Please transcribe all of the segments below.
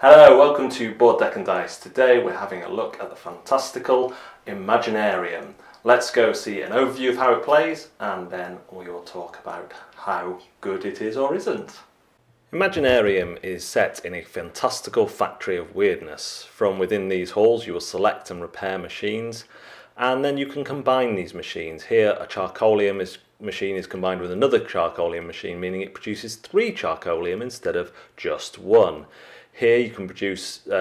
Hello, welcome to Board Deck and Dice. Today we're having a look at the fantastical Imaginarium. Let's go see an overview of how it plays and then we will talk about how good it is or isn't. Imaginarium is set in a fantastical factory of weirdness. From within these halls you will select and repair machines and then you can combine these machines. Here a charcoalium machine is combined with another charcoalium machine, meaning it produces 3 charcoalium instead of just 1. Here you can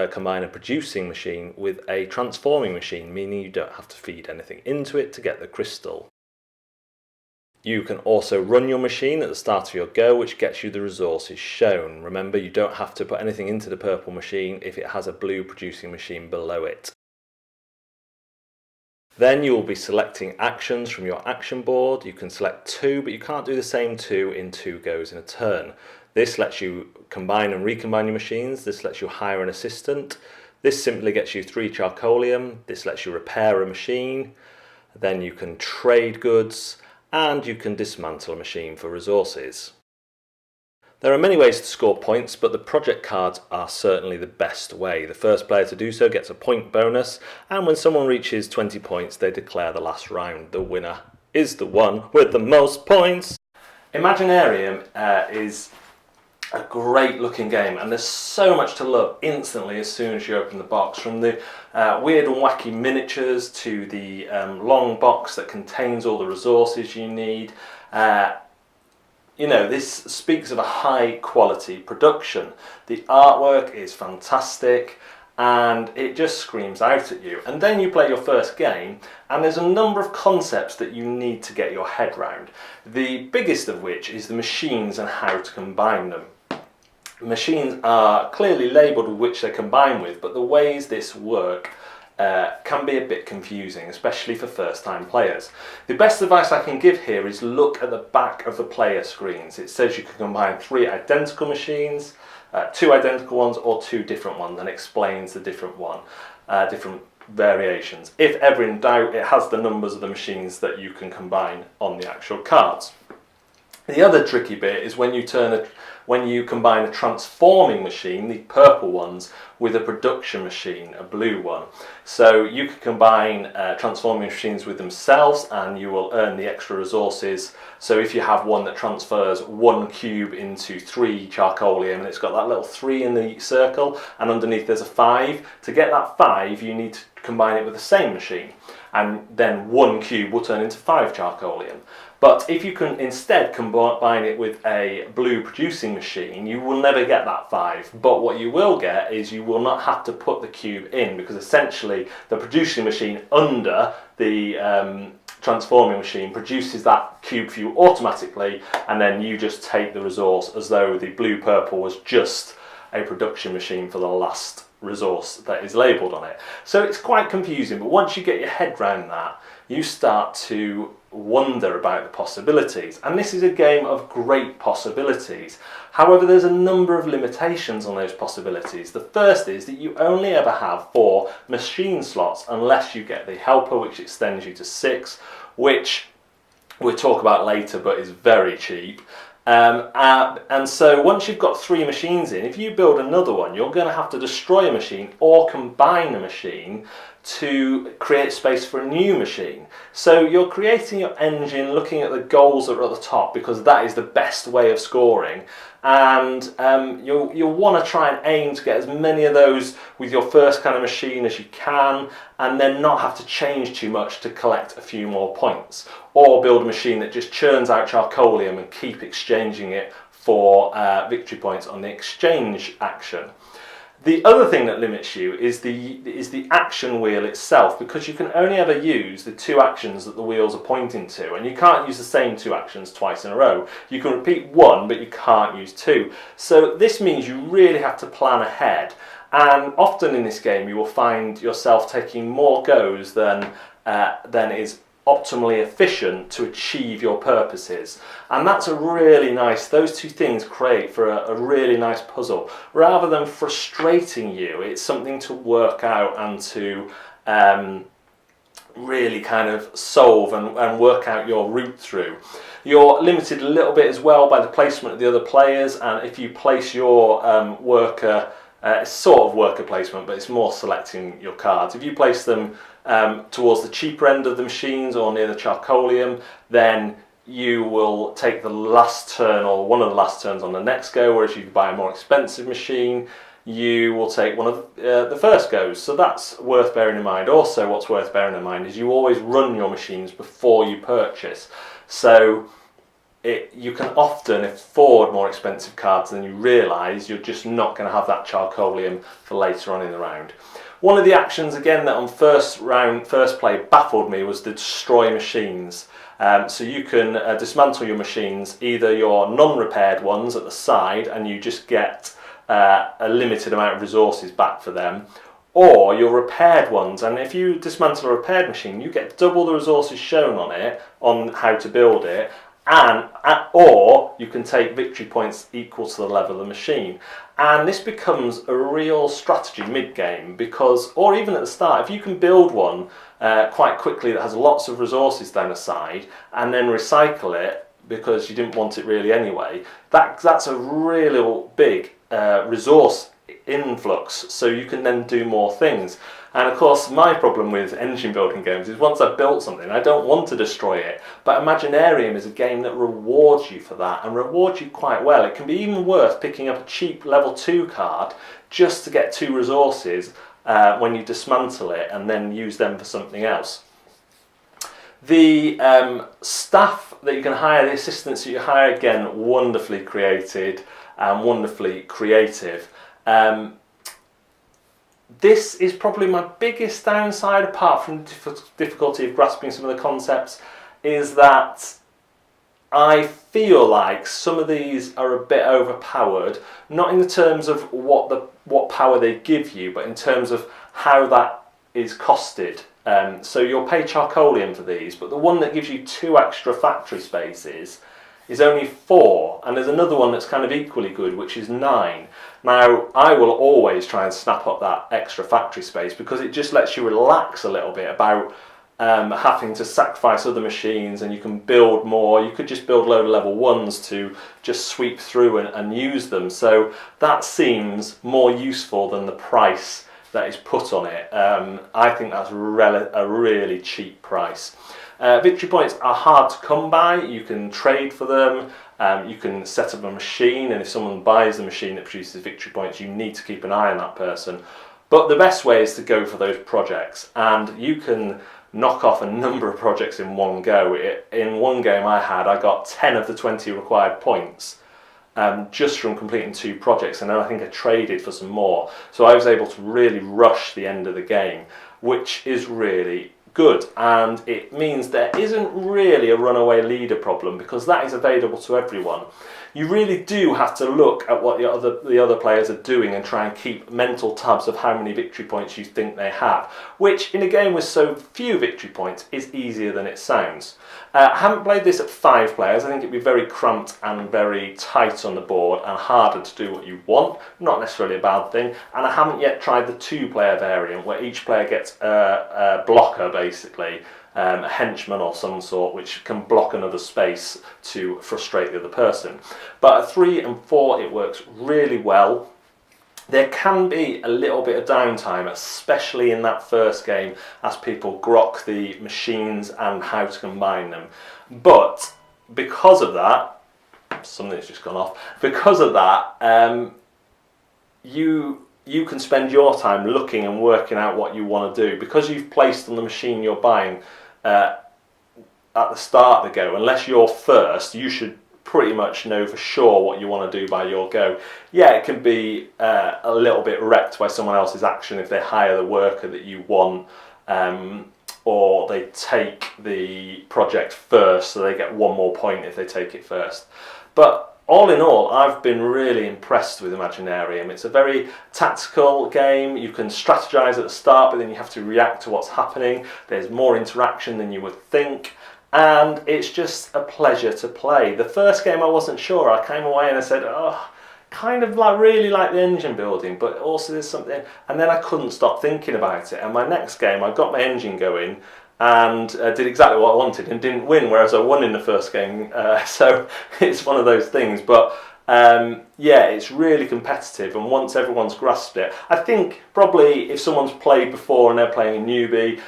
combine a producing machine with a transforming machine, meaning you don't have to feed anything into it to get the crystal. You can also run your machine at the start of your go, which gets you the resources shown. Remember, you don't have to put anything into the purple machine if it has a blue producing machine below it. Then you will be selecting actions from your action board. You can select 2, but you can't do the same 2 in 2 goes in a turn. This lets you combine and recombine your machines. This lets you hire an assistant. This simply gets you 3 charcoalium. This lets you repair a machine. Then you can trade goods and you can dismantle a machine for resources. There are many ways to score points, but the project cards are certainly the best way. The first player to do so gets a point bonus, and when someone reaches 20 points, they declare the last round. The winner is the one with the most points. Imaginarium is a great looking game, and there's so much to love instantly as soon as you open the box, from the weird and wacky miniatures to the long box that contains all the resources you need. This speaks of a high quality production. The artwork is fantastic and it just screams out at you. And then you play your first game and there's a number of concepts that you need to get your head round. The biggest of which is the machines and how to combine them. Machines are clearly labelled with which they combine with, but the ways this work can be a bit confusing, especially for first-time players. The best advice I can give here is look at the back of the player screens. It says you can combine 3 identical machines, 2 identical ones, or 2 different ones, and explains the different variations. If ever in doubt, it has the numbers of the machines that you can combine on the actual cards. The other tricky bit is when you combine a transforming machine, the purple ones, with a production machine, a blue one. So you can combine transforming machines with themselves and you will earn the extra resources. So if you have one that transfers 1 cube into 3 charcoalium and it's got that little 3 in the circle and underneath there's a 5, to get that 5 you need to combine it with the same machine, and then 1 cube will turn into 5 charcoalium. But if you can instead combine it with a blue producing machine, you will never get that 5. But what you will get is you will not have to put the cube in, because essentially the producing machine under the transforming machine produces that cube for you automatically, and then you just take the resource as though the blue-purple was just a production machine for the last resource that is labelled on it. So it's quite confusing, but once you get your head around that, you start to wonder about the possibilities. And this is a game of great possibilities. However, there's a number of limitations on those possibilities. The first is that you only ever have 4 machine slots unless you get the helper, which extends you to 6, which we'll talk about later, but is very cheap. And so once you've got 3 machines in, if you build another one, you're going to have to destroy a machine or combine a machine to create space for a new machine. So you're creating your engine looking at the goals that are at the top, because that is the best way of scoring. And you'll want to try and aim to get as many of those with your first kind of machine as you can, and then not have to change too much to collect a few more points. Or build a machine that just churns out charcoalium and keep exchanging it for victory points on the exchange action. The other thing that limits you is the action wheel itself, because you can only ever use the 2 actions that the wheels are pointing to, and you can't use the same 2 actions twice in a row. You can repeat 1, but you can't use 2. So this means you really have to plan ahead, and often in this game you will find yourself taking more goes than is optimally efficient to achieve your purposes. And that's a really nice, those 2 things create for a really nice puzzle. Rather than frustrating you, it's something to work out and to really kind of solve and work out your route through. You're limited a little bit as well by the placement of the other players, and if you place your worker It's sort of worker placement, but it's more selecting your cards. If you place them towards the cheaper end of the machines or near the charcoalium, then you will take the last turn or one of the last turns on the next go, whereas if you buy a more expensive machine, you will take one of the first goes. So that's worth bearing in mind. Also, what's worth bearing in mind is you always run your machines before you purchase. So you can often afford more expensive cards than you realise. You're just not going to have that charcoalium for later on in the round. One of the actions, again, that on first play baffled me was the destroy machines. So you can dismantle your machines, either your non-repaired ones at the side, and you just get a limited amount of resources back for them, or your repaired ones. And if you dismantle a repaired machine, you get double the resources shown on it, on how to build it, or you can take victory points equal to the level of the machine. And this becomes a real strategy mid-game, because, or even at the start, if you can build one quite quickly that has lots of resources down the side and then recycle it because you didn't want it really anyway, that's a really big resource influx, so you can then do more things. And of course, my problem with engine building games is once I've built something, I don't want to destroy it. But Imaginarium is a game that rewards you for that, and rewards you quite well. It can be even worth picking up a cheap level 2 card just to get 2 resources when you dismantle it and then use them for something else. The staff that you can hire, the assistants that you hire, again, wonderfully created and wonderfully creative. This is probably my biggest downside, apart from the difficulty of grasping some of the concepts, is that I feel like some of these are a bit overpowered, not in the terms of what power they give you, but in terms of how that is costed. So you'll pay charcoalium for these, but the one that gives you 2 extra factory spaces is only 4, and there's another one that's kind of equally good, which is 9. Now, I will always try and snap up that extra factory space because it just lets you relax a little bit about having to sacrifice other machines, and you can build more. You could just build a load of level 1s to just sweep through and use them. So that seems more useful than the price that is put on it. I think that's a really cheap price. Victory points are hard to come by. You can trade for them. You can set up a machine, and if someone buys the machine that produces victory points, you need to keep an eye on that person. But the best way is to go for those projects, and you can knock off a number of projects in one go. In one game I got 10 of the 20 required points just from completing 2 projects, and then I think I traded for some more. So I was able to really rush the end of the game, which is really good, and it means there isn't really a runaway leader problem, because that is available to everyone. You really do have to look at what the other players are doing and try and keep mental tabs of how many victory points you think they have, which in a game with so few victory points is easier than it sounds. I haven't played this at 5 players. I think it'd be very cramped and very tight on the board and harder to do what you want, not necessarily a bad thing. And I haven't yet tried the 2-player variant, where each player gets a blocker, basically, a henchman or some sort, which can block another space to frustrate the other person. But at 3 and 4 it works really well. There can be a little bit of downtime, especially in that first game, as people grok the machines and how to combine them. But because of that, something's just gone off, because of that, you can spend your time looking and working out what you want to do. Because you've placed on the machine you're buying at the start of the go, unless you're first, you should pretty much know for sure what you want to do by your go. Yeah, it can be a little bit wrecked by someone else's action if they hire the worker that you want, or they take the project first, so they get 1 more point if they take it first. But all in all, I've been really impressed with Imaginarium. It's a very tactical game. You can strategize at the start, but then you have to react to what's happening. There's more interaction than you would think, and it's just a pleasure to play. The first game I wasn't sure. I came away and I said, oh, kind of really like the engine building, but also there's something, and then I couldn't stop thinking about it. And my next game, I got my engine going and did exactly what I wanted and didn't win, whereas I won in the first game. So it's one of those things. But yeah, it's really competitive, and once everyone's grasped it, I think probably if someone's played before and they're playing a newbie,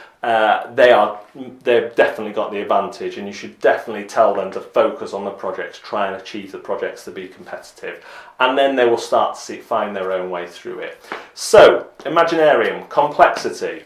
they've definitely got the advantage, and you should definitely tell them to focus on the projects, try and achieve the projects to be competitive, and then they will start to find their own way through it. So, Imaginarium Complexity.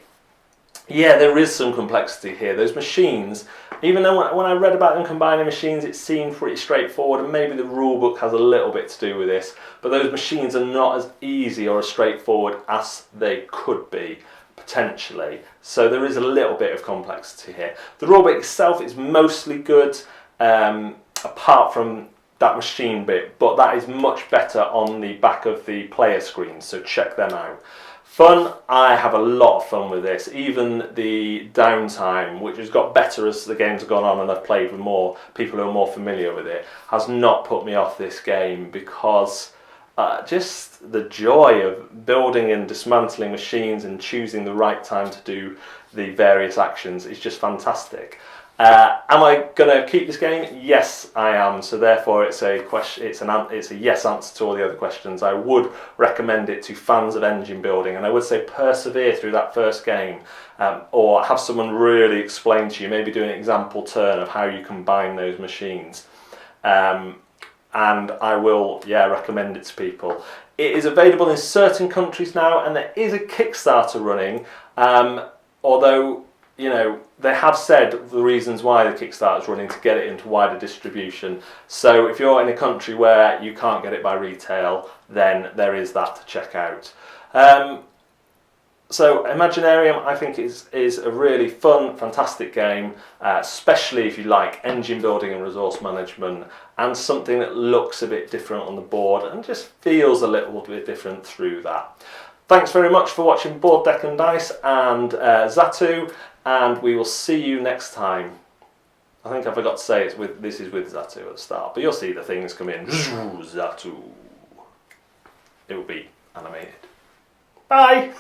Yeah, there is some complexity here. Those machines, even though when I read about them combining machines, it seemed pretty straightforward, and maybe the rule book has a little bit to do with this, but those machines are not as easy or as straightforward as they could be, potentially. So there is a little bit of complexity here. The rule book itself is mostly good, apart from that machine bit, but that is much better on the back of the player screen, so check them out. Fun, I have a lot of fun with this. Even the downtime, which has got better as the games have gone on and I've played with more people who are more familiar with it, has not put me off this game, because just the joy of building and dismantling machines and choosing the right time to do the various actions is just fantastic. Am I going to keep this game? Yes, I am. So therefore, it's a question. It's a yes answer to all the other questions. I would recommend it to fans of engine building, and I would say persevere through that first game, or have someone really explain to you. Maybe do an example turn of how you combine those machines, and I will, recommend it to people. It is available in certain countries now, and there is a Kickstarter running, although, you know, they have said the reasons why the Kickstarter is running, to get it into wider distribution. So if you're in a country where you can't get it by retail, then there is that to check out. So Imaginarium, I think, is a really fun, fantastic game, especially if you like engine building and resource management, and something that looks a bit different on the board and just feels a little bit different through that. Thanks very much for watching Board, Deck and Dice and Zatu, and we will see you next time. I think I forgot to say this is with Zatu at the start, but you'll see the things come in. Zatu. It will be animated. Bye!